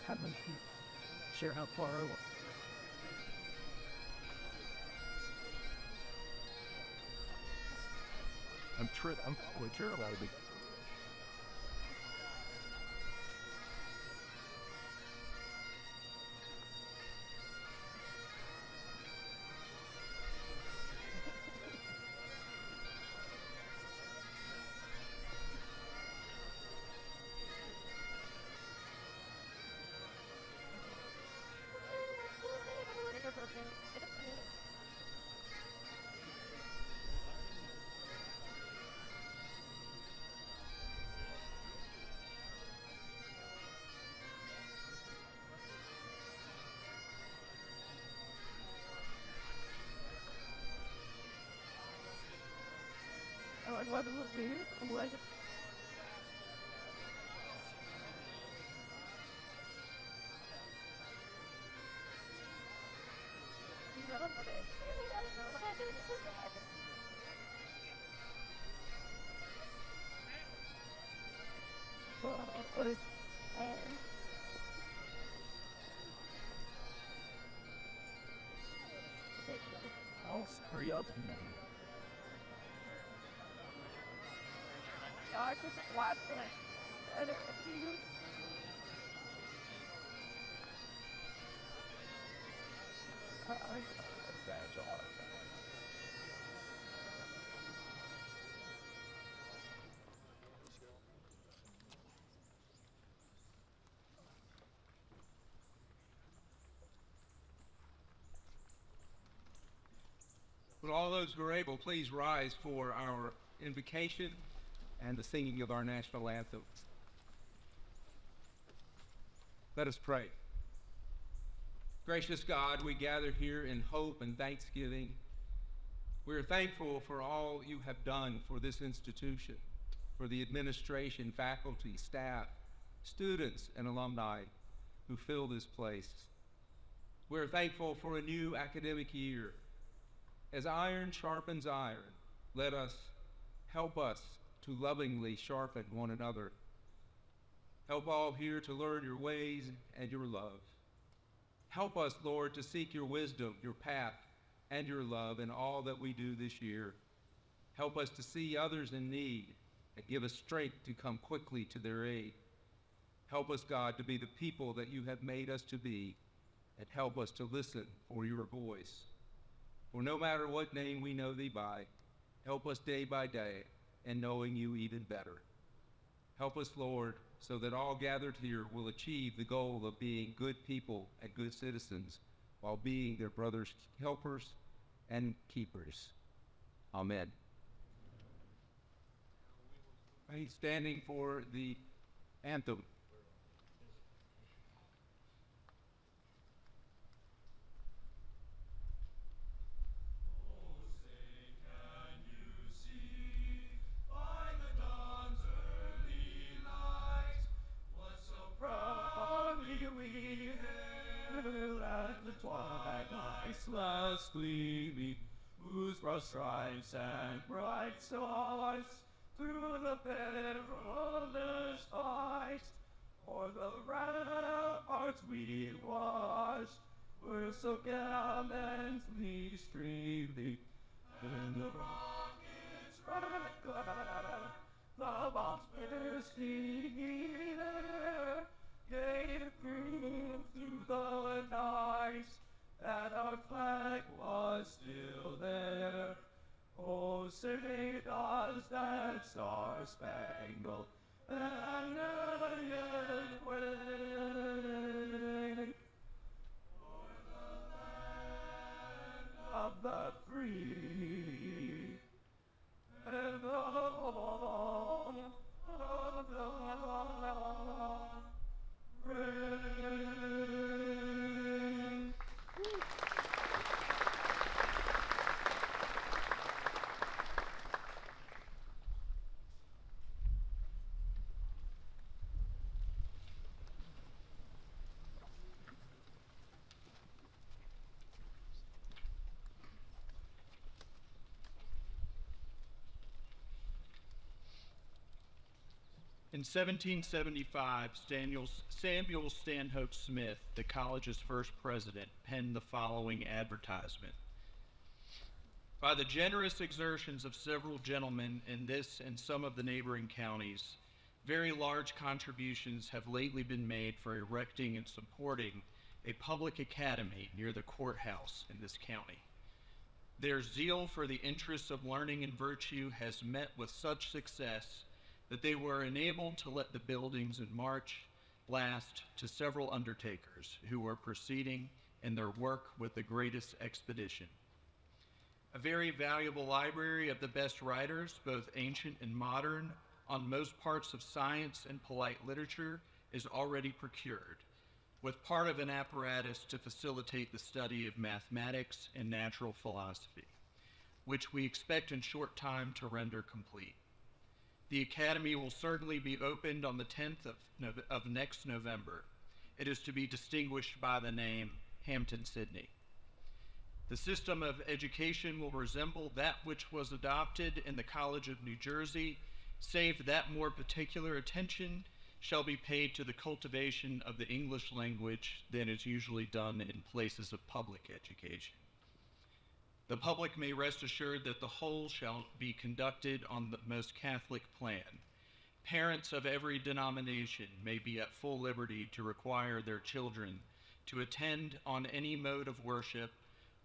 Haven't sure how far I was. I'm quite sure about it. What was it? What? Oh, hurry up. I just watched it. That's all. Would all those who are able please rise for our invocation and the singing of our national anthems. Let us pray. Gracious God, we gather here in hope and thanksgiving. We are thankful for all you have done for this institution, for the administration, faculty, staff, students, and alumni who fill this place. We're thankful for a new academic year. As iron sharpens iron, help us to lovingly sharpen one another. Help all here to learn your ways and your love. Help us, Lord, to seek your wisdom, your path, and your love in all that we do this year. Help us to see others in need and give us strength to come quickly to their aid. Help us, God, to be the people that you have made us to be, and help us to listen for your voice. For no matter what name we know thee by, help us day by day in knowing you even better. Help us, Lord, so that all gathered here will achieve the goal of being good people and good citizens while being their brother's helpers and keepers. Amen. Standing for the anthem. Last gleaming, whose rust stripes and bright stars through the perilous ice, o'er the ramparts we watched, were so gallantly streaming, and the rockets the bombs bursting there, gave proof through the night that our flag was still there. Oh, say does that star-spangled banner yet wave for the land of the free and the home of the brave. In 1775, Samuel Stanhope Smith, the college's first president, penned the following advertisement. By the generous exertions of several gentlemen in this and some of the neighboring counties, very large contributions have lately been made for erecting and supporting a public academy near the courthouse in this county. Their zeal for the interests of learning and virtue has met with such success that they were enabled to let the buildings in March last to several undertakers who were proceeding in their work with the greatest expedition. A very valuable library of the best writers, both ancient and modern, on most parts of science and polite literature is already procured, with part of an apparatus to facilitate the study of mathematics and natural philosophy, which we expect in short time to render complete. The Academy will certainly be opened on the 10th of next November. It is to be distinguished by the name Hampden-Sydney. The system of education will resemble that which was adopted in the College of New Jersey, save that more particular attention shall be paid to the cultivation of the English language than is usually done in places of public education. The public may rest assured that the whole shall be conducted on the most Catholic plan. Parents of every denomination may be at full liberty to require their children to attend on any mode of worship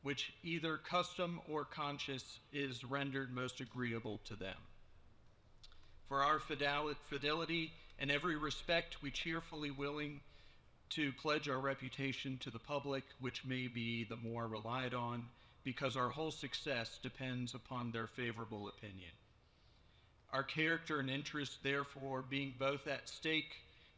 which either custom or conscience is rendered most agreeable to them. For our fidelity in every respect, we cheerfully willing to pledge our reputation to the public, which may be the more relied on, because our whole success depends upon their favorable opinion. Our character and interest, therefore, being both at stake,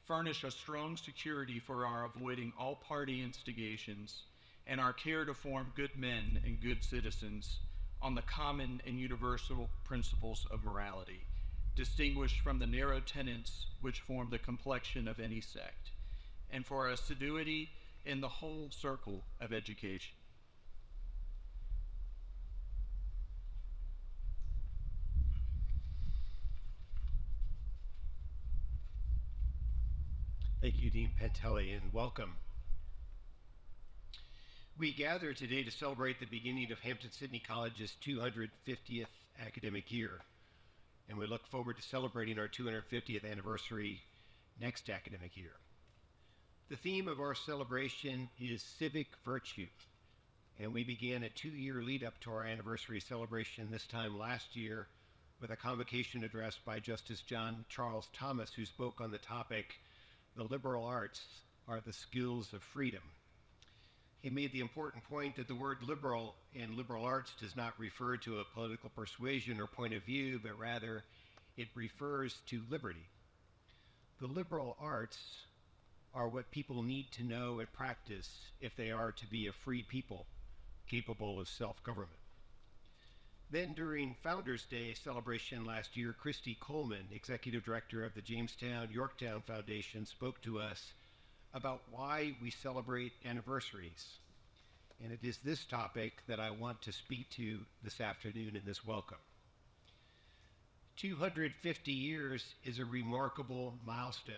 furnish a strong security for our avoiding all party instigations, and our care to form good men and good citizens on the common and universal principles of morality, distinguished from the narrow tenets which form the complexion of any sect, and for our assiduity in the whole circle of education. Thank you, Dean Pantelli, and welcome. We gather today to celebrate the beginning of Hampden-Sydney College's 250th academic year, and we look forward to celebrating our 250th anniversary next academic year. The theme of our celebration is civic virtue, and we began a 2-year lead up to our anniversary celebration this time last year with a convocation address by Justice John Charles Thomas, who spoke on the topic, "The liberal arts are the skills of freedom." He made the important point that the word liberal in liberal arts does not refer to a political persuasion or point of view, but rather it refers to liberty. The liberal arts are what people need to know and practice if they are to be a free people capable of self-government. Then during Founders Day celebration last year, Christy Coleman, Executive Director of the Jamestown-Yorktown Foundation, spoke to us about why we celebrate anniversaries. And it is this topic that I want to speak to this afternoon in this welcome. 250 years is a remarkable milestone,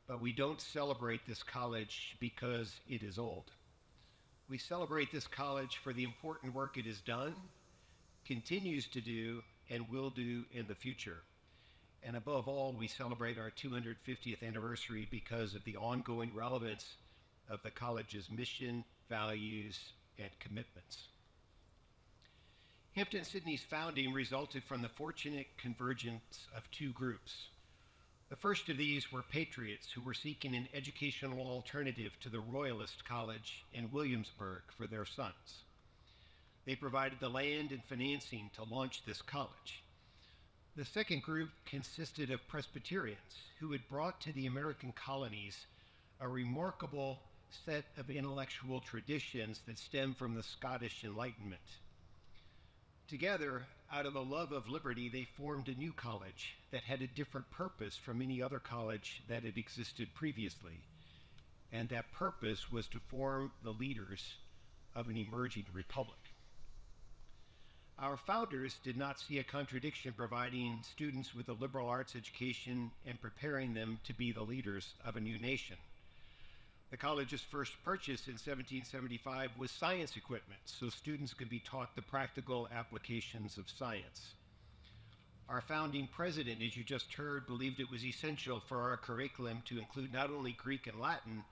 but we don't celebrate this college because it is old. We celebrate this college for the important work it has done, continues to do, and will do in the future. And above all, we celebrate our 250th anniversary because of the ongoing relevance of the college's mission, values, and commitments. Hampden-Sydney's founding resulted from the fortunate convergence of two groups. The first of these were patriots who were seeking an educational alternative to the Royalist College in Williamsburg for their sons. They provided the land and financing to launch this college. The second group consisted of Presbyterians who had brought to the American colonies a remarkable set of intellectual traditions that stem from the Scottish Enlightenment. Together, out of a love of liberty, they formed a new college that had a different purpose from any other college that had existed previously, and that purpose was to form the leaders of an emerging republic. Our founders did not see a contradiction providing students with a liberal arts education and preparing them to be the leaders of a new nation. The college's first purchase in 1775 was science equipment, so students could be taught the practical applications of science. Our founding president, as you just heard, believed it was essential for our curriculum to include not only Greek and Latin,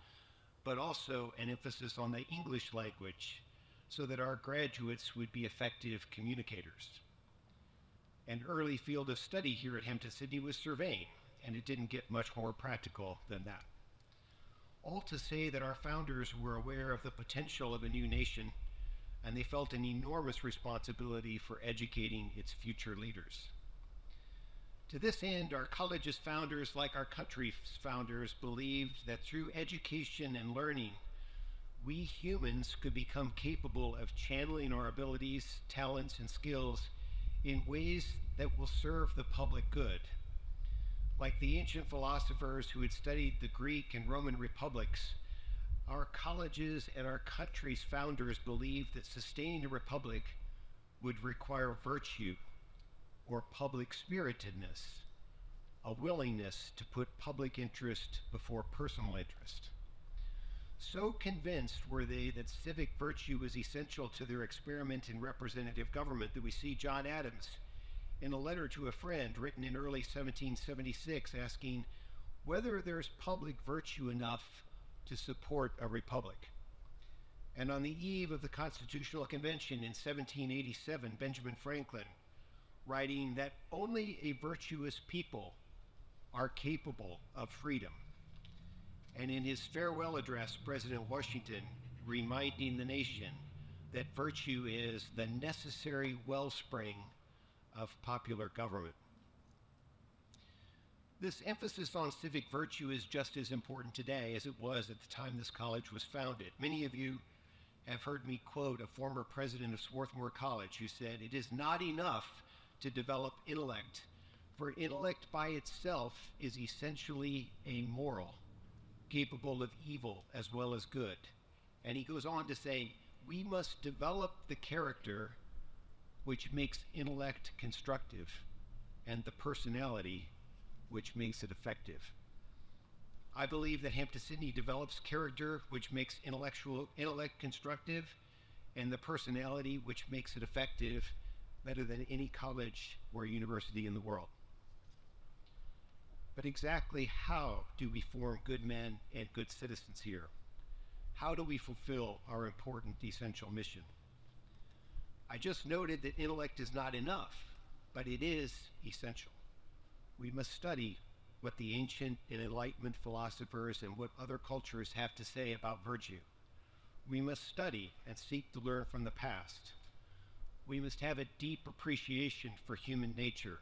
but also an emphasis on the English language, so that our graduates would be effective communicators. An early field of study here at Hampden-Sydney was surveying, and it didn't get much more practical than that. All to say that our founders were aware of the potential of a new nation, and they felt an enormous responsibility for educating its future leaders. To this end, our college's founders, like our country's founders, believed that through education and learning, we humans could become capable of channeling our abilities, talents, and skills in ways that will serve the public good. Like the ancient philosophers who had studied the Greek and Roman republics, our colleges and our country's founders believed that sustaining a republic would require virtue or public spiritedness, a willingness to put public interest before personal interest. So convinced were they that civic virtue was essential to their experiment in representative government that we see John Adams in a letter to a friend written in early 1776 asking whether there's public virtue enough to support a republic. And on the eve of the Constitutional Convention in 1787, Benjamin Franklin, writing that only a virtuous people are capable of freedom. And in his farewell address, President Washington reminding the nation that virtue is the necessary wellspring of popular government. This emphasis on civic virtue is just as important today as it was at the time this college was founded. Many of you have heard me quote a former president of Swarthmore College who said, "It is not enough to develop intellect, for intellect by itself is essentially amoral, capable of evil as well as good." And he goes on to say, we must develop the character which makes intellect constructive and the personality which makes it effective. I believe that Hampden-Sydney develops character which makes intellect constructive, and the personality which makes it effective better than any college or university in the world. But exactly how do we form good men and good citizens here? How do we fulfill our important essential mission? I just noted that intellect is not enough, but it is essential. We must study what the ancient and Enlightenment philosophers and what other cultures have to say about virtue. We must study and seek to learn from the past. We must have a deep appreciation for human nature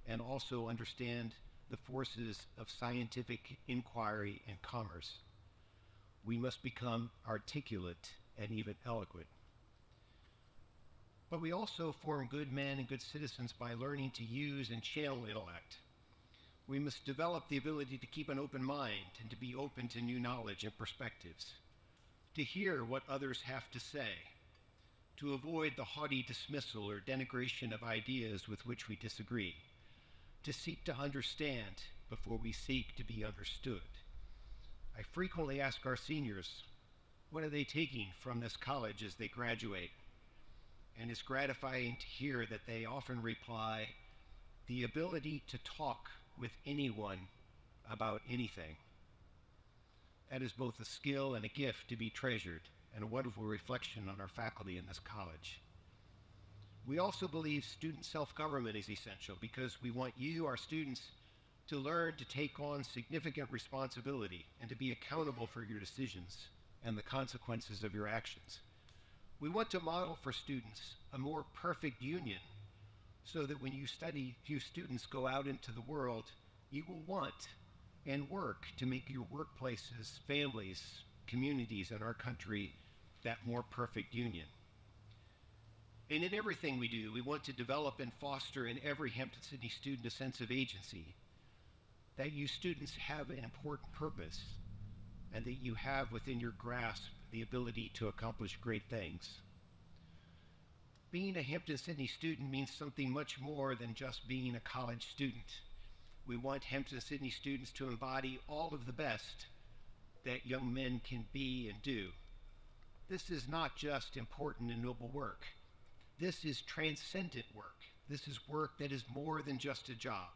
and also understand the forces of scientific inquiry and commerce. We must become articulate and even eloquent. But we also form good men and good citizens by learning to use and channel intellect. We must develop the ability to keep an open mind and to be open to new knowledge and perspectives, to hear what others have to say, to avoid the haughty dismissal or denigration of ideas with which we disagree, to seek to understand before we seek to be understood. I frequently ask our seniors, what are they taking from this college as they graduate? And it's gratifying to hear that they often reply, the ability to talk with anyone about anything. That is both a skill and a gift to be treasured, and a wonderful reflection on our faculty in this college. We also believe student self-government is essential because we want you, our students, to learn to take on significant responsibility and to be accountable for your decisions and the consequences of your actions. We want to model for students a more perfect union so that when you students go out into the world, you will want and work to make your workplaces, families, communities, and our country that more perfect union. And in everything we do, we want to develop and foster in every Hampden-Sydney student a sense of agency, that you students have an important purpose, and that you have within your grasp the ability to accomplish great things. Being a Hampden-Sydney student means something much more than just being a college student. We want Hampden-Sydney students to embody all of the best that young men can be and do. This is not just important and noble work. This is transcendent work. This is work that is more than just a job.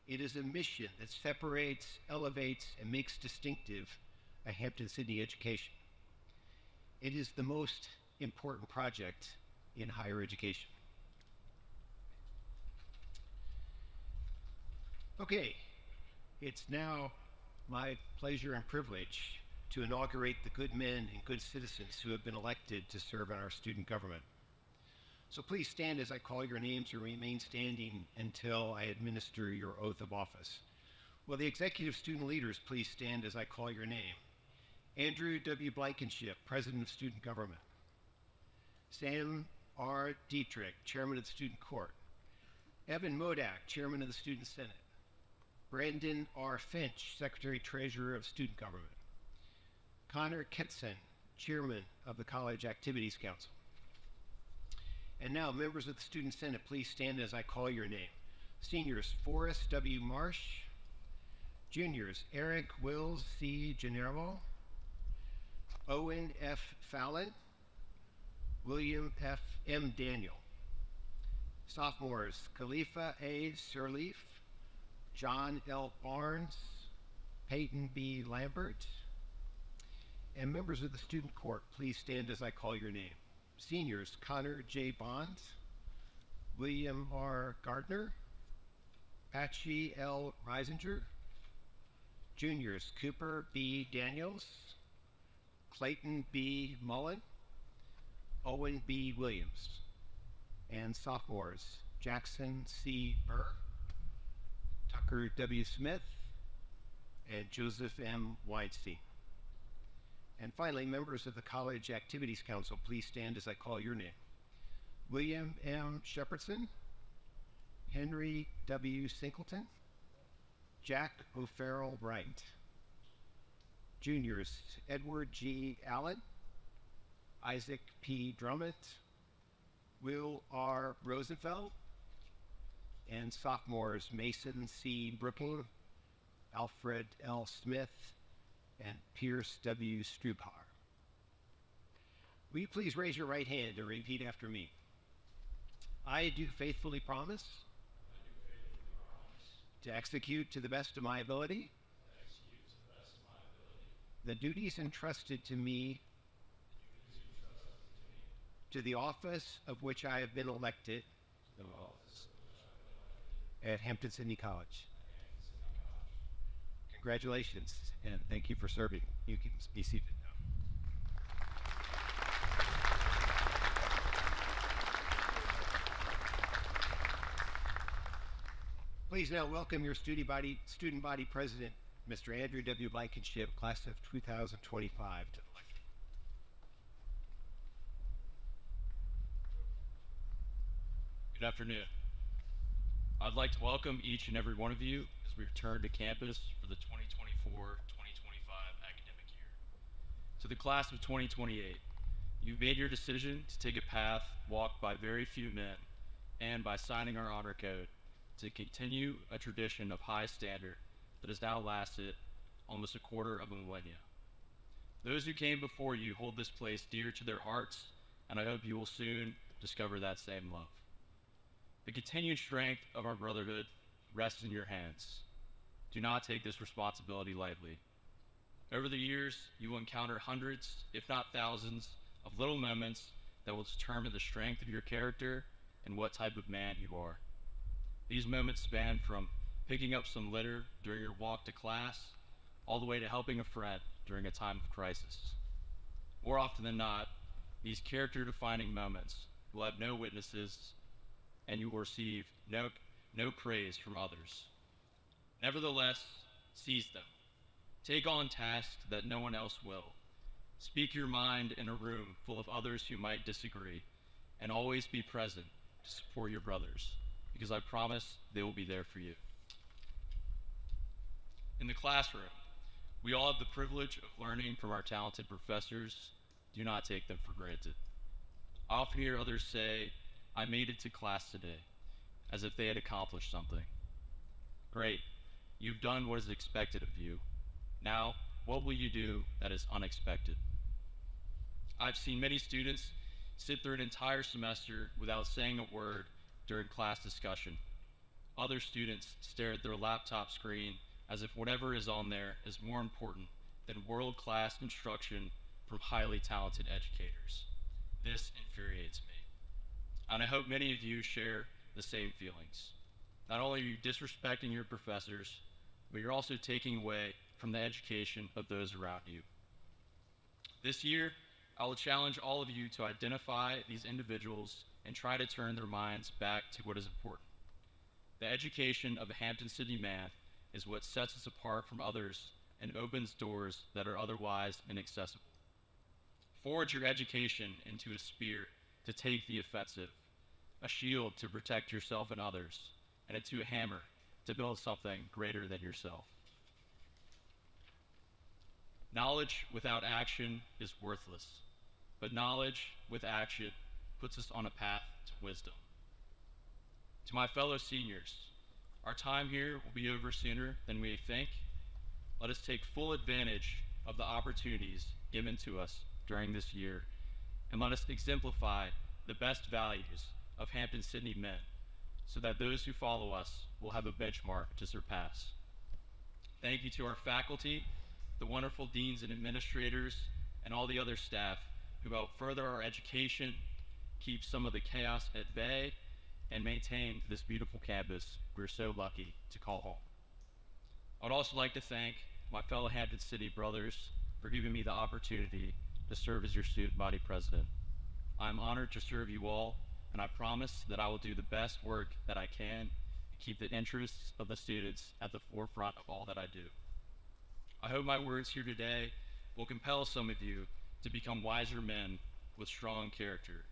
It is a mission that separates, elevates, and makes distinctive a Hampden-Sydney education. It is the most important project in higher education. Okay, it's now my pleasure and privilege to inaugurate the good men and good citizens who have been elected to serve in our student government. So please stand as I call your names or remain standing until I administer your oath of office. Will the executive student leaders please stand as I call your name? Andrew W. Blankenship, President of Student Government. Sam R. Dietrich, Chairman of the Student Court. Evan Modak, Chairman of the Student Senate. Brandon R. Finch, Secretary Treasurer of Student Government. Connor Ketson, Chairman of the College Activities Council. And now, members of the Student Senate, please stand as I call your name. Seniors, Forrest W. Marsh. Juniors, Eric Wills C. General. Owen F. Fallon. William F. M. Daniel. Sophomores, Khalifa A. Sirleaf. John L. Barnes. Peyton B. Lambert. And members of the Student Court, please stand as I call your name. Seniors, Connor J. Bonds, William R. Gardner, Patchy L. Reisinger. Juniors, Cooper B. Daniels, Clayton B. Mullen, Owen B. Williams. And sophomores, Jackson C. Burr, Tucker W. Smith, and Joseph M. Weinstein. And finally, members of the College Activities Council, please stand as I call your name. William M. Shepherdson, Henry W. Singleton, Jack O'Farrell Wright. Juniors, Edward G. Allen, Isaac P. Drummond, Will R. Rosenfeld, and sophomores, Mason C. Brooking, Alfred L. Smith, and Pierce W. Strubhar. Will you please raise your right hand and repeat after me? I do faithfully promise to execute to the best of my ability the duties entrusted to me to the office of which I have been elected at Hampden-Sydney College. Congratulations, and thank you for serving. You can be seated now. Please now welcome your student body president, Mr. Andrew W. Blankenship, class of 2025, to the lectern. Good afternoon. I'd like to welcome each and every one of you as we return to campus for the 2024-2025 academic year. To the class of 2028, you've made your decision to take a path walked by very few men, and by signing our honor code, to continue a tradition of high standard that has now lasted almost a quarter of a millennia. Those who came before you hold this place dear to their hearts, and I hope you will soon discover that same love. The continued strength of our brotherhood rests in your hands. Do not take this responsibility lightly. Over the years, you will encounter hundreds, if not thousands, of little moments that will determine the strength of your character and what type of man you are. These moments span from picking up some litter during your walk to class, all the way to helping a friend during a time of crisis. More often than not, these character-defining moments will have no witnesses, and you will receive no praise from others. Nevertheless, seize them. Take on tasks that no one else will. Speak your mind in a room full of others who might disagree, and always be present to support your brothers, because I promise they will be there for you. In the classroom, we all have the privilege of learning from our talented professors. Do not take them for granted. I often hear others say, "I made it to class today," as if they had accomplished something. Great, you've done what is expected of you. Now, what will you do that is unexpected? I've seen many students sit through an entire semester without saying a word during class discussion. Other students stare at their laptop screen as if whatever is on there is more important than world-class instruction from highly talented educators. This infuriates me. And I hope many of you share the same feelings. Not only are you disrespecting your professors, but you're also taking away from the education of those around you. This year, I will challenge all of you to identify these individuals and try to turn their minds back to what is important. The education of a Hampden-Sydney man is what sets us apart from others and opens doors that are otherwise inaccessible. Forge your education into a spear to take the offensive, a shield to protect yourself and others, and into a hammer to build something greater than yourself. Knowledge without action is worthless, but knowledge with action puts us on a path to wisdom. To my fellow seniors, our time here will be over sooner than we think. Let us take full advantage of the opportunities given to us during this year, and let us exemplify the best values of Hampden-Sydney men, so that those who follow us will have a benchmark to surpass. Thank you to our faculty, the wonderful deans and administrators, and all the other staff who help further our education, keep some of the chaos at bay, and maintain this beautiful campus we're so lucky to call home. I would also like to thank my fellow Hampden-Sydney brothers for giving me the opportunity to serve as your student body president. I'm honored to serve you all, and I promise that I will do the best work that I can to keep the interests of the students at the forefront of all that I do. I hope my words here today will compel some of you to become wiser men with strong character.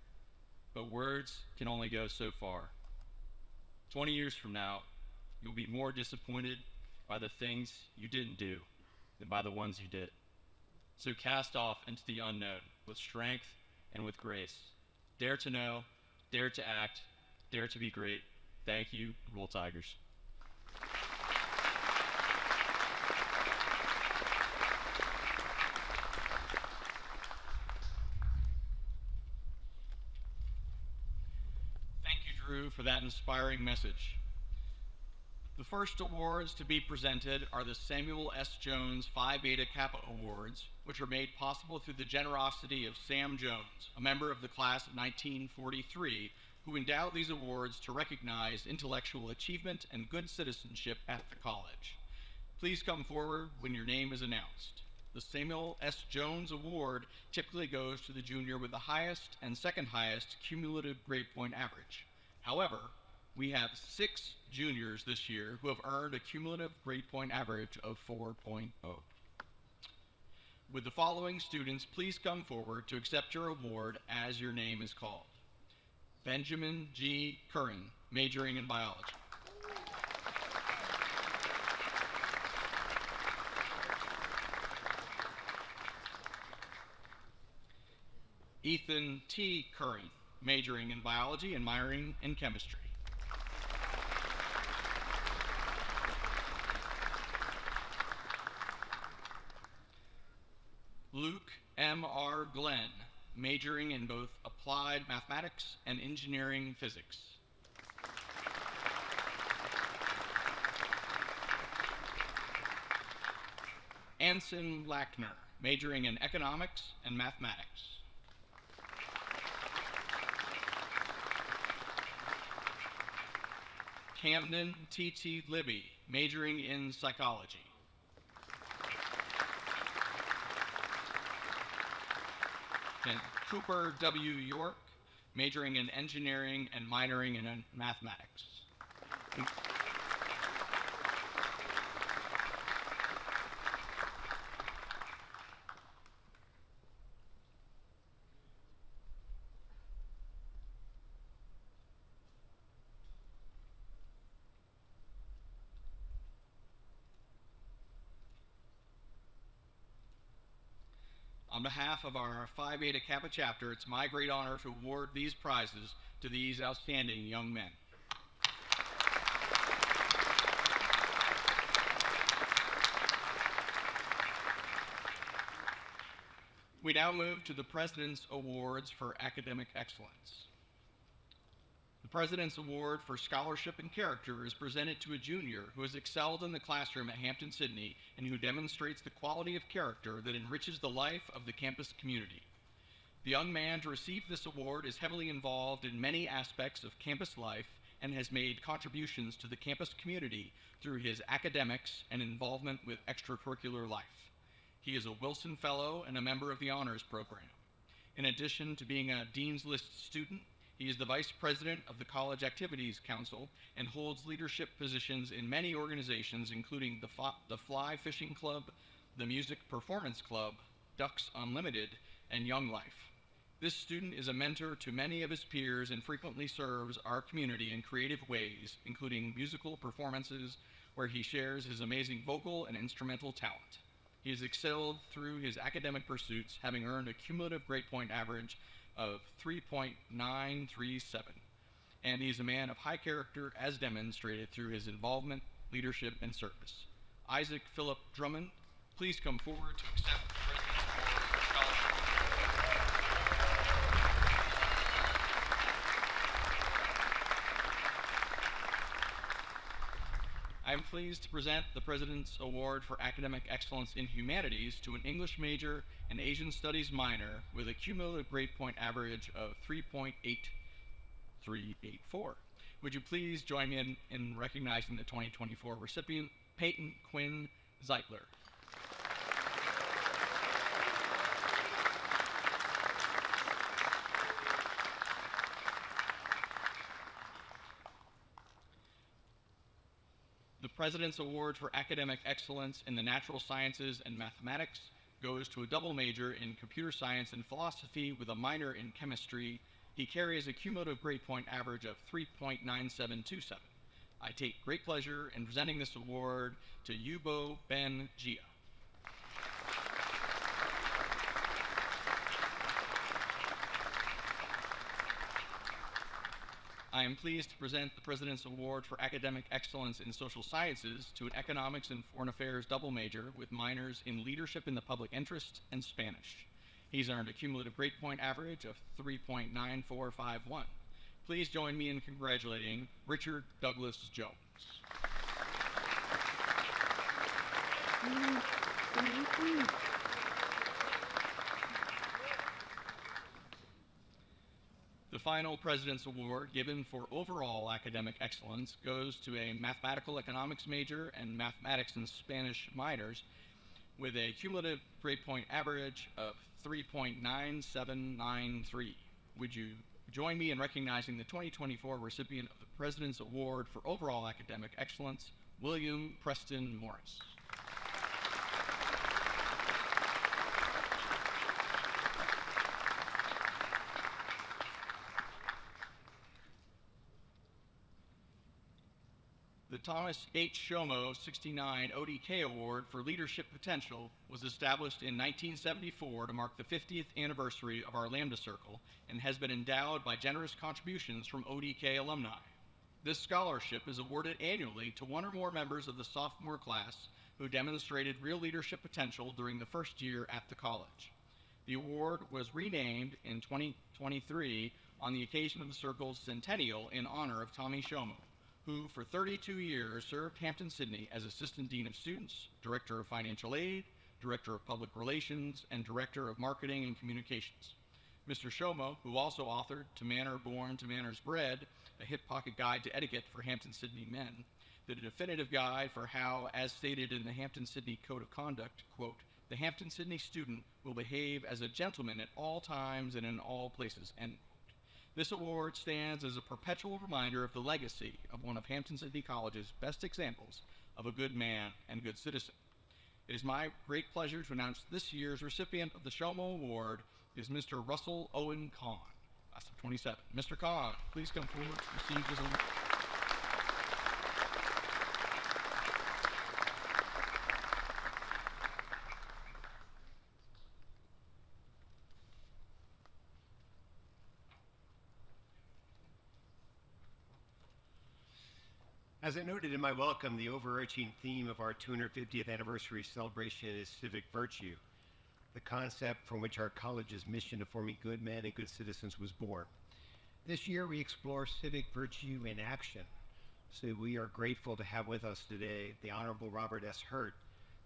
But words can only go so far. 20 years from now, you'll be more disappointed by the things you didn't do than by the ones you did. So cast off into the unknown with strength and with grace. Dare to know, dare to act, dare to be great. Thank you. Roll Tigers. Thank you. for that inspiring message. The first awards to be presented are the Samuel S. Jones Phi Beta Kappa Awards, which are made possible through the generosity of Sam Jones, a member of the class of 1943, who endowed these awards to recognize intellectual achievement and good citizenship at the college. Please come forward when your name is announced. The Samuel S. Jones Award typically goes to the junior with the highest and second highest cumulative grade point average. However, we have 6 juniors this year who have earned a cumulative grade point average of 4.0. Would the following students please come forward to accept your award as your name is called? Benjamin G. Curran, majoring in biology. Ethan T. Curran, majoring in biology and minoring in chemistry. Luke M. R. Glenn, majoring in both applied mathematics and engineering physics. Anson Lackner, majoring in economics and mathematics. Camden T.T. Libby, majoring in psychology. And Cooper W. York, majoring in engineering and minoring in mathematics. On behalf of our Phi Beta Kappa chapter, it's my great honor to award these prizes to these outstanding young men. We now move to the President's Awards for Academic Excellence. The President's Award for Scholarship and Character is presented to a junior who has excelled in the classroom at Hampden-Sydney and who demonstrates the quality of character that enriches the life of the campus community. The young man to receive this award is heavily involved in many aspects of campus life and has made contributions to the campus community through his academics and involvement with extracurricular life. He is a Wilson Fellow and a member of the Honors Program. In addition to being a Dean's List student, he is the Vice President of the College Activities Council and holds leadership positions in many organizations, including the Fly Fishing Club, the Music Performance Club, Ducks Unlimited, and Young Life. This student is a mentor to many of his peers and frequently serves our community in creative ways, including musical performances where he shares his amazing vocal and instrumental talent. He has excelled through his academic pursuits, having earned a cumulative grade point average of 3.937, and he's a man of high character as demonstrated through his involvement, leadership, and service. Isaac Philip Drummond, please come forward to accept the President's Award for Scholarship. I am pleased to present the President's Award for Academic Excellence in Humanities to an English major and Asian Studies minor with a cumulative grade point average of 3.8384. Would you please join me in recognizing the 2024 recipient, Peyton Quinn Zeitler. The President's Award for Academic Excellence in the Natural Sciences and Mathematics goes to a double major in Computer Science and Philosophy with a minor in Chemistry. He carries a cumulative grade point average of 3.9727. I take great pleasure in presenting this award to Yubo Ben Gia. I am pleased to present the President's Award for Academic Excellence in Social Sciences to an Economics and Foreign Affairs double major with minors in Leadership in the Public Interest and Spanish. He's earned a cumulative grade point average of 3.9451. Please join me in congratulating Richard Douglas Jones. The final President's Award, given for overall academic excellence, goes to a mathematical economics major and mathematics and Spanish minors with a cumulative grade point average of 3.9793. Would you join me in recognizing the 2024 recipient of the President's Award for overall academic excellence, William Preston Morris? The Thomas H. Shomo 69 ODK Award for Leadership Potential was established in 1974 to mark the 50th anniversary of our Lambda Circle and has been endowed by generous contributions from ODK alumni. This scholarship is awarded annually to one or more members of the sophomore class who demonstrated real leadership potential during the first year at the college. The award was renamed in 2023 on the occasion of the Circle's centennial in honor of Tommy Shomo, who for 32 years served Hampden-Sydney as Assistant Dean of Students, Director of Financial Aid, Director of Public Relations, and Director of Marketing and Communications. Mr. Shomo, who also authored To Manor Born, To Manners Bred, a hip pocket guide to etiquette for Hampden-Sydney men, the definitive guide for how, as stated in the Hampden-Sydney Code of Conduct, quote, the Hampden-Sydney student will behave as a gentleman at all times and in all places, end quote. This award stands as a perpetual reminder of the legacy of one of Hampden-Sydney College's best examples of a good man and good citizen. It is my great pleasure to announce this year's recipient of the Shomo Award is Mr. Russell Owen Kahn, class of 27. Mr. Kahn, please come forward to receive this award. As I noted in my welcome, the overarching theme of our 250th anniversary celebration is civic virtue, the concept from which our college's mission of forming good men and good citizens was born. This year we explore civic virtue in action, so we are grateful to have with us today the Honorable Robert S. Hurt,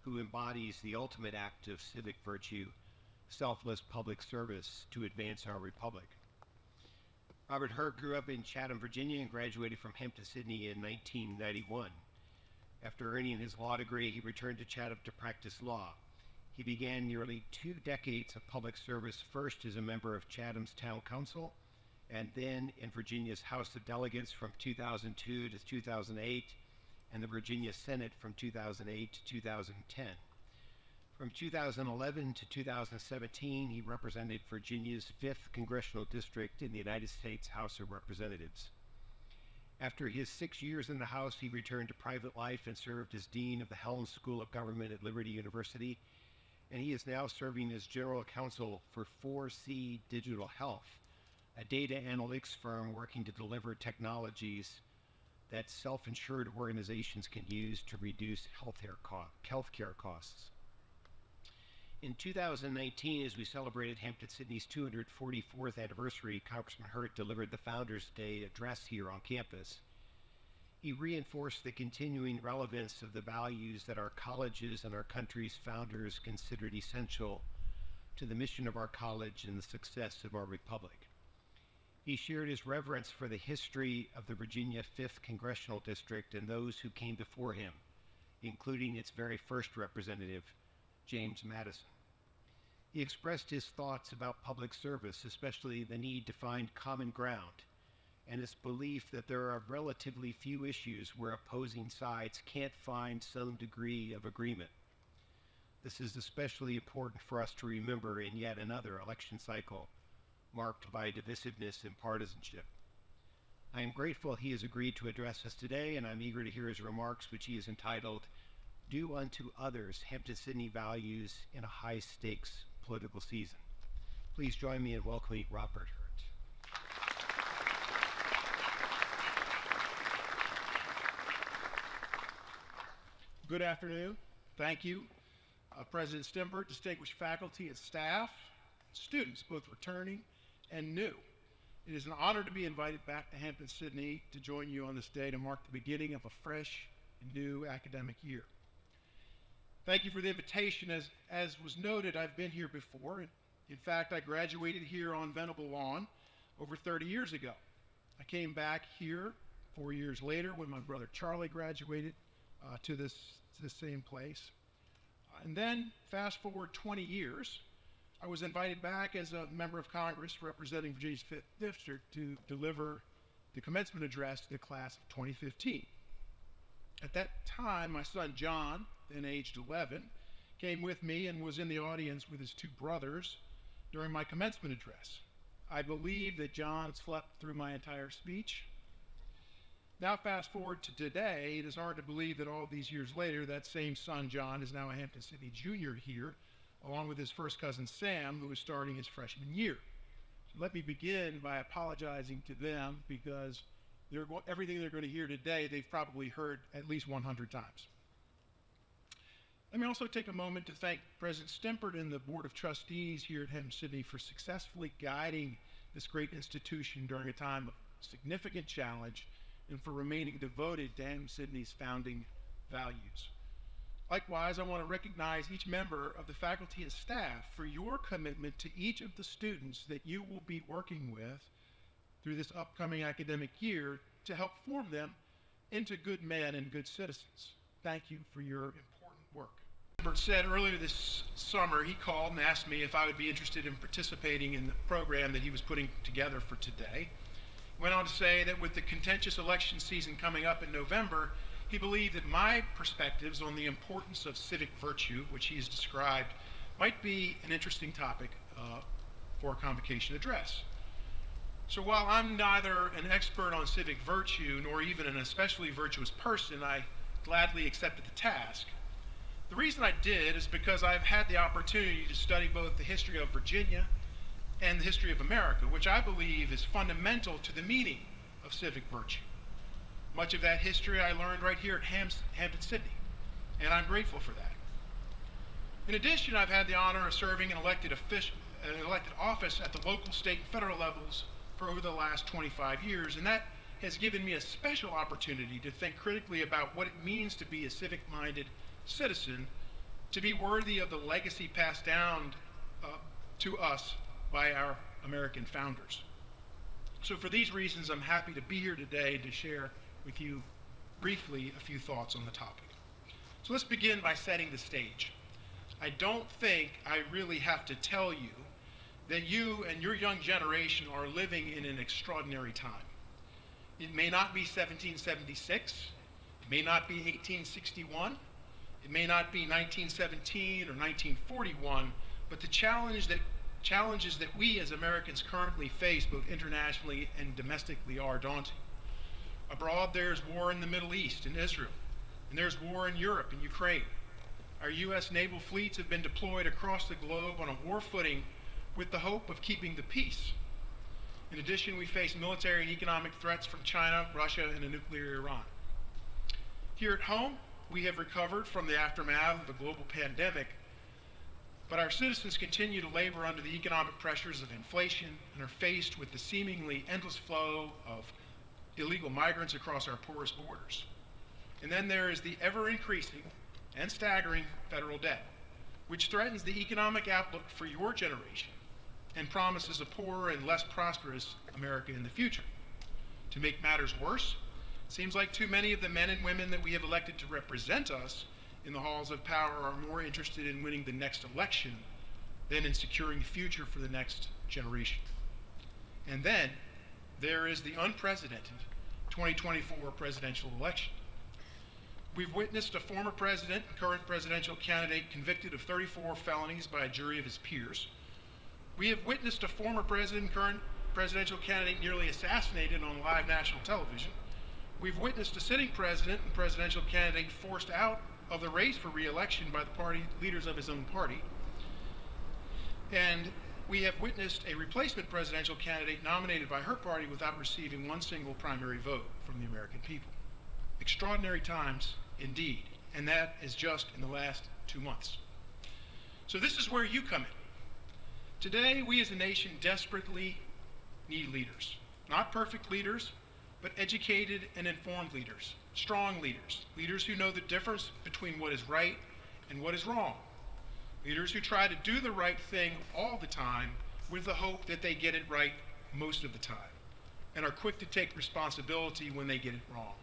who embodies the ultimate act of civic virtue, selfless public service to advance our republic. Robert Hurt grew up in Chatham, Virginia, and graduated from Hampden-Sydney in 1991. After earning his law degree, he returned to Chatham to practice law. He began nearly 2 decades of public service, first as a member of Chatham's Town Council, and then in Virginia's House of Delegates from 2002 to 2008, and the Virginia Senate from 2008 to 2010. From 2011 to 2017, he represented Virginia's 5th Congressional District in the United States House of Representatives. After his 6 years in the House, he returned to private life and served as Dean of the Helms School of Government at Liberty University, and he is now serving as General Counsel for 4C Digital Health, a data analytics firm working to deliver technologies that self-insured organizations can use to reduce healthcare costs. In 2019, as we celebrated Hampden-Sydney's 244th anniversary, Congressman Hurt delivered the Founders Day address here on campus. He reinforced the continuing relevance of the values that our colleges and our country's founders considered essential to the mission of our college and the success of our republic. He shared his reverence for the history of the Virginia 5th Congressional District and those who came before him, including its very first representative, James Madison. He expressed his thoughts about public service, especially the need to find common ground, and his belief that there are relatively few issues where opposing sides can't find some degree of agreement. This is especially important for us to remember in yet another election cycle marked by divisiveness and partisanship. I am grateful he has agreed to address us today, and I'm eager to hear his remarks, which he has entitled, Do Unto Others Hampden-Sydney Values in a High-Stakes Political Season. Please join me in welcoming Robert Hurt. Good afternoon. Thank you, President Stemberg, distinguished faculty and staff, students, both returning and new. It is an honor to be invited back to Hampden-Sydney to join you on this day to mark the beginning of a fresh and new academic year. Thank you for the invitation. As was noted, I've been here before. In fact, I graduated here on Venable lawn over 30 years ago. I came back here 4 years later when my brother Charlie graduated to this same place. And then fast forward 20 years, I was invited back as a member of Congress representing Virginia's 5th District to deliver the commencement address to the class of 2015. At that time, my son John, then aged 11, came with me and was in the audience with his two brothers during my commencement address. I believe that John slept through my entire speech. Now fast forward to today, it is hard to believe that all these years later, that same son John is now a Hampden-Sydney junior here, along with his first cousin Sam, who is starting his freshman year. So let me begin by apologizing to them because everything they're going to hear today, they've probably heard at least 100 times. Let me also take a moment to thank President Stempert and the Board of Trustees here at Hampden-Sydney for successfully guiding this great institution during a time of significant challenge and for remaining devoted to Hampden-Sydney's founding values. Likewise, I want to recognize each member of the faculty and staff for your commitment to each of the students that you will be working with through this upcoming academic year to help form them into good men and good citizens. Thank you for your important work. Stempert said earlier this summer, he called and asked me if I would be interested in participating in the program that he was putting together for today. He went on to say that with the contentious election season coming up in November, he believed that my perspectives on the importance of civic virtue, which he has described, might be an interesting topic for a convocation address. So while I'm neither an expert on civic virtue nor even an especially virtuous person, I gladly accepted the task. The reason I did is because I've had the opportunity to study both the history of Virginia and the history of America, which I believe is fundamental to the meaning of civic virtue. Much of that history I learned right here at Hampden-Sydney, and I'm grateful for that. In addition, I've had the honor of serving an elected office at the local, state, and federal levels for over the last 25 years, and that has given me a special opportunity to think critically about what it means to be a civic-minded citizen, to be worthy of the legacy passed down to us by our American founders. So for these reasons, I'm happy to be here today to share with you briefly a few thoughts on the topic. So let's begin by setting the stage. I don't think I really have to tell you that you and your young generation are living in an extraordinary time. It may not be 1776, it may not be 1861, it may not be 1917 or 1941, but the challenges that we as Americans currently face, both internationally and domestically, are daunting. Abroad, there's war in the Middle East, in Israel, and there's war in Europe, in Ukraine. Our U.S. naval fleets have been deployed across the globe on a war footing with the hope of keeping the peace. In addition, we face military and economic threats from China, Russia, and a nuclear Iran. Here at home, we have recovered from the aftermath of the global pandemic, but our citizens continue to labor under the economic pressures of inflation and are faced with the seemingly endless flow of illegal migrants across our porous borders. And then there is the ever-increasing and staggering federal debt, which threatens the economic outlook for your generation and promises a poorer and less prosperous America in the future. To make matters worse, it seems like too many of the men and women that we have elected to represent us in the halls of power are more interested in winning the next election than in securing the future for the next generation. And then there is the unprecedented 2024 presidential election. We've witnessed a former president and current presidential candidate convicted of 34 felonies by a jury of his peers. We have witnessed a former president and current presidential candidate nearly assassinated on live national television. We've witnessed a sitting president and presidential candidate forced out of the race for re-election by the party leaders of his own party. And we have witnessed a replacement presidential candidate nominated by her party without receiving one single primary vote from the American people. Extraordinary times indeed, and that is just in the last 2 months. So this is where you come in. Today, we as a nation desperately need leaders. Not perfect leaders, but educated and informed leaders, strong leaders, leaders who know the difference between what is right and what is wrong, leaders who try to do the right thing all the time with the hope that they get it right most of the time, and are quick to take responsibility when they get it wrong.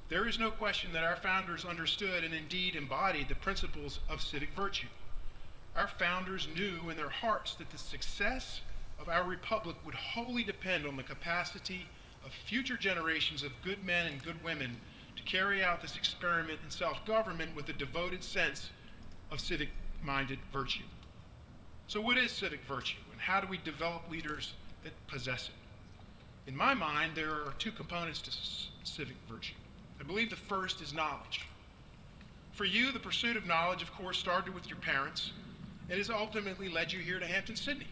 There is no question that our founders understood and indeed embodied the principles of civic virtue. Our founders knew in their hearts that the success of our republic would wholly depend on the capacity of future generations of good men and good women to carry out this experiment in self-government with a devoted sense of civic-minded virtue. So what is civic virtue, and how do we develop leaders that possess it? In my mind, there are two components to civic virtue. I believe the first is knowledge. For you, the pursuit of knowledge, of course, started with your parents and has ultimately led you here to Hampden-Sydney.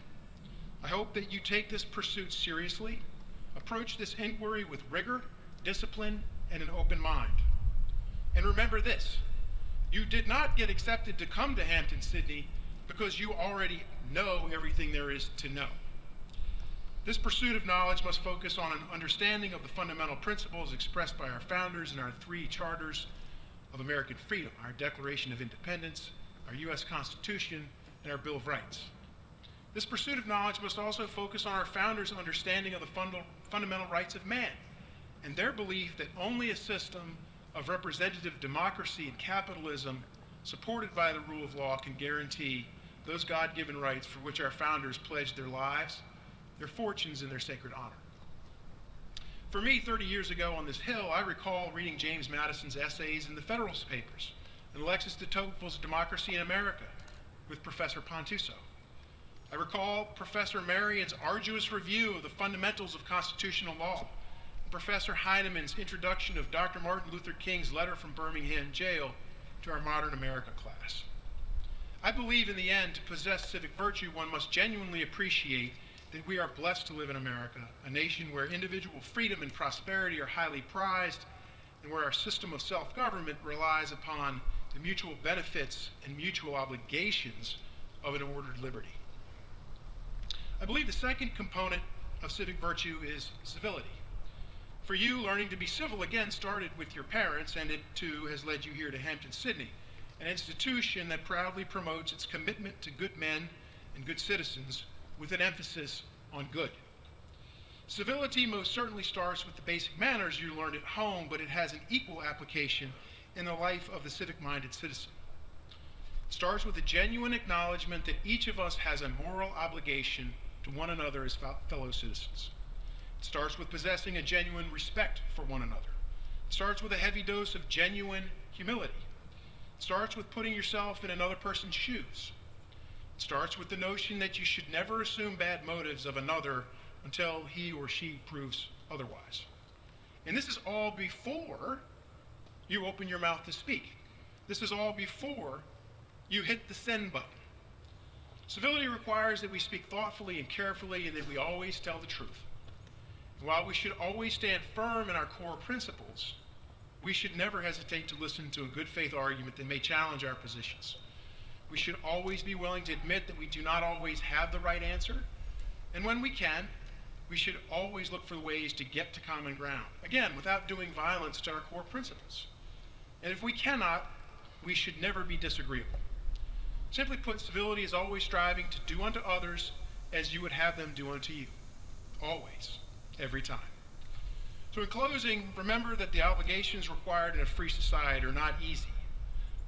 I hope that you take this pursuit seriously, approach this inquiry with rigor, discipline, and an open mind. And remember this, you did not get accepted to come to Hampden-Sydney because you already know everything there is to know. This pursuit of knowledge must focus on an understanding of the fundamental principles expressed by our founders in our three charters of American freedom, our Declaration of Independence, our U.S. Constitution, and our Bill of Rights. This pursuit of knowledge must also focus on our founders' understanding of the fundamental rights of man, and their belief that only a system of representative democracy and capitalism supported by the rule of law can guarantee those God-given rights for which our founders pledged their lives, their fortunes, and their sacred honor. For me, 30 years ago on this Hill, I recall reading James Madison's essays in the Federalist Papers and Alexis de Tocqueville's Democracy in America with Professor Pontuso. I recall Professor Marion's arduous review of the fundamentals of constitutional law, and Professor Heinemann's introduction of Dr. Martin Luther King's letter from Birmingham jail to our modern America class. I believe in the end, to possess civic virtue, one must genuinely appreciate that we are blessed to live in America, a nation where individual freedom and prosperity are highly prized, and where our system of self-government relies upon the mutual benefits and mutual obligations of an ordered liberty. I believe the second component of civic virtue is civility. For you, learning to be civil again started with your parents, and it too has led you here to Hampden-Sydney, an institution that proudly promotes its commitment to good men and good citizens with an emphasis on good. Civility most certainly starts with the basic manners you learned at home, but it has an equal application in the life of the civic-minded citizen. It starts with a genuine acknowledgement that each of us has a moral obligation to one another as fellow citizens. It starts with possessing a genuine respect for one another. It starts with a heavy dose of genuine humility. It starts with putting yourself in another person's shoes. It starts with the notion that you should never assume bad motives of another until he or she proves otherwise. And this is all before you open your mouth to speak. This is all before you hit the send button. Civility requires that we speak thoughtfully and carefully, and that we always tell the truth. And while we should always stand firm in our core principles, we should never hesitate to listen to a good faith argument that may challenge our positions. We should always be willing to admit that we do not always have the right answer, and when we can, we should always look for ways to get to common ground, again, without doing violence to our core principles. And if we cannot, we should never be disagreeable. Simply put, civility is always striving to do unto others as you would have them do unto you. Always. Every time. So in closing, remember that the obligations required in a free society are not easy.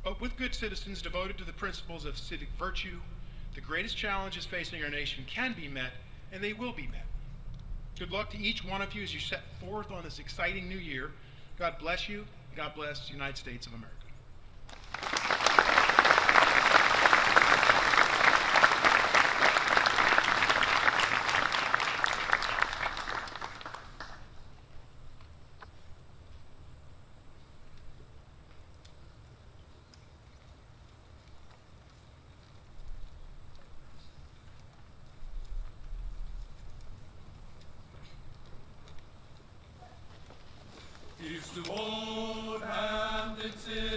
But with good citizens devoted to the principles of civic virtue, the greatest challenges facing our nation can be met, and they will be met. Good luck to each one of you as you set forth on this exciting new year. God bless you. God bless the United States of America. Here's to old Hampden-Sydney.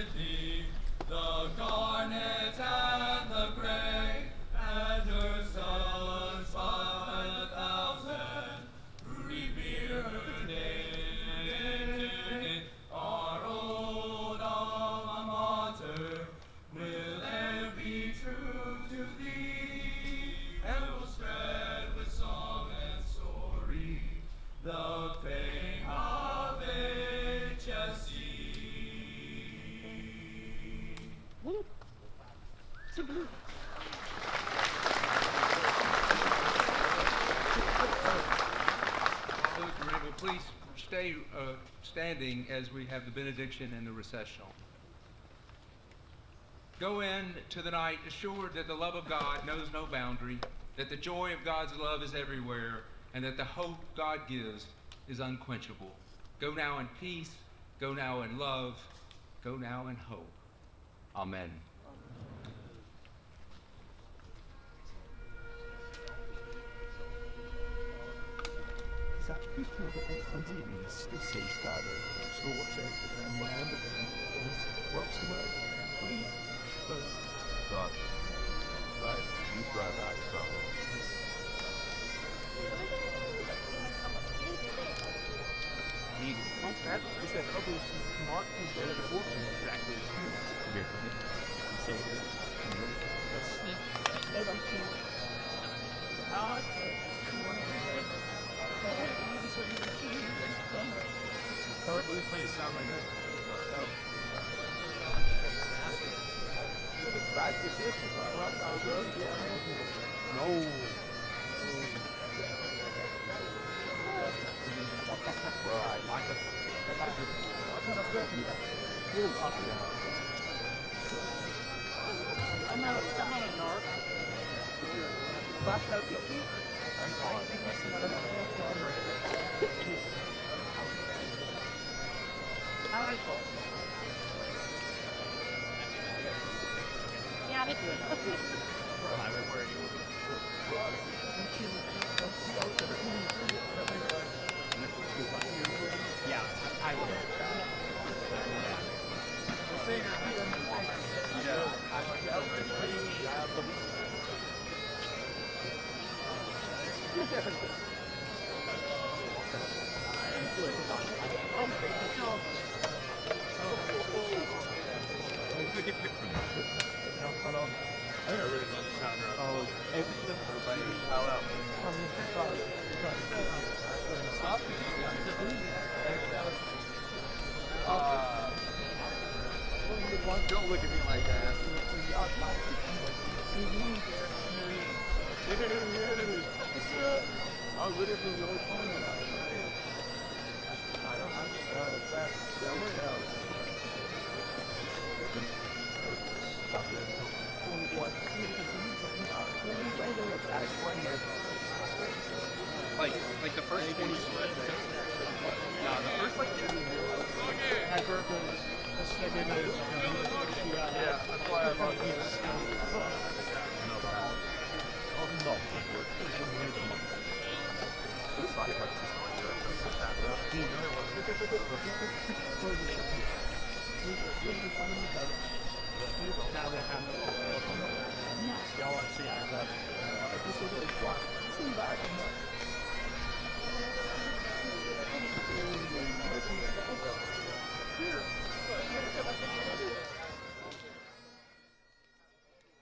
Venable, please stay standing as we have the benediction and the recessional. Go in to the night assured that the love of God knows no boundary, that the joy of God's love is everywhere, and that the hope God gives is unquenchable. Go now in peace, go now in love, go now in hope. Amen. Don't look at me like that. I was literally the only one. Like the first 20 minutes. No, the first like yeah, that's why I love this.